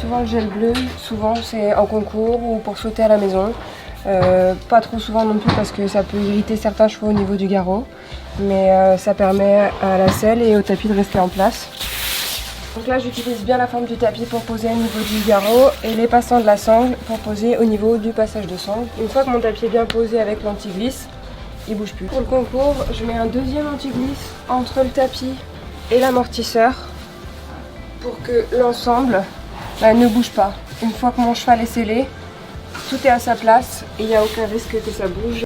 souvent le gel bleu, souvent c'est en concours ou pour sauter à la maison. Pas trop souvent non plus parce que ça peut irriter certains chevaux au niveau du garrot. Mais ça permet à la selle et au tapis de rester en place. Donc là j'utilise bien la forme du tapis pour poser au niveau du garrot et les passants de la sangle pour poser au niveau du passage de sangle. Une fois que mon tapis est bien posé avec l'anti-glisse, il bouge plus. Pour le concours, je mets un deuxième anti-glisse entre le tapis et l'amortisseur pour que l'ensemble ne bouge pas. Une fois que mon cheval est scellé, tout est à sa place et il n'y a aucun risque que ça bouge.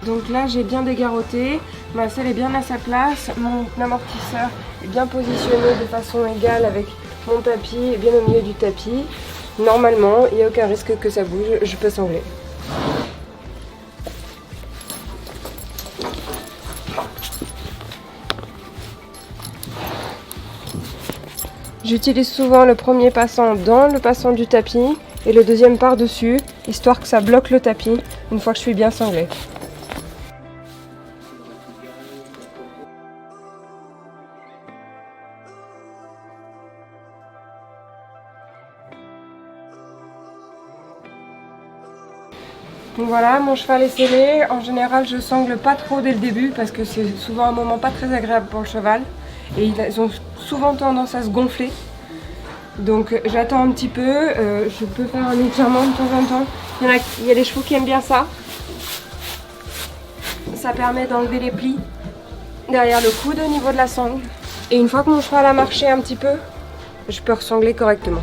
Donc là j'ai bien dégarroté, ma selle est bien à sa place, mon amortisseur est bien positionné de façon égale avec mon tapis et bien au milieu du tapis. Normalement il n'y a aucun risque que ça bouge, je peux sangler. J'utilise souvent le premier passant dans le passant du tapis et le deuxième par-dessus, histoire que ça bloque le tapis une fois que je suis bien sanglée. Donc voilà, mon cheval est scellé. En général, je sangle pas trop dès le début parce que c'est souvent un moment pas très agréable pour le cheval. Et ils ont souvent tendance à se gonfler. Donc j'attends un petit peu, je peux faire un étirement de temps en temps. Il y a des chevaux qui aiment bien ça. Ça permet d'enlever les plis derrière le coude au niveau de la sangle. Et une fois que mon cheval a marché un petit peu, je peux ressangler correctement.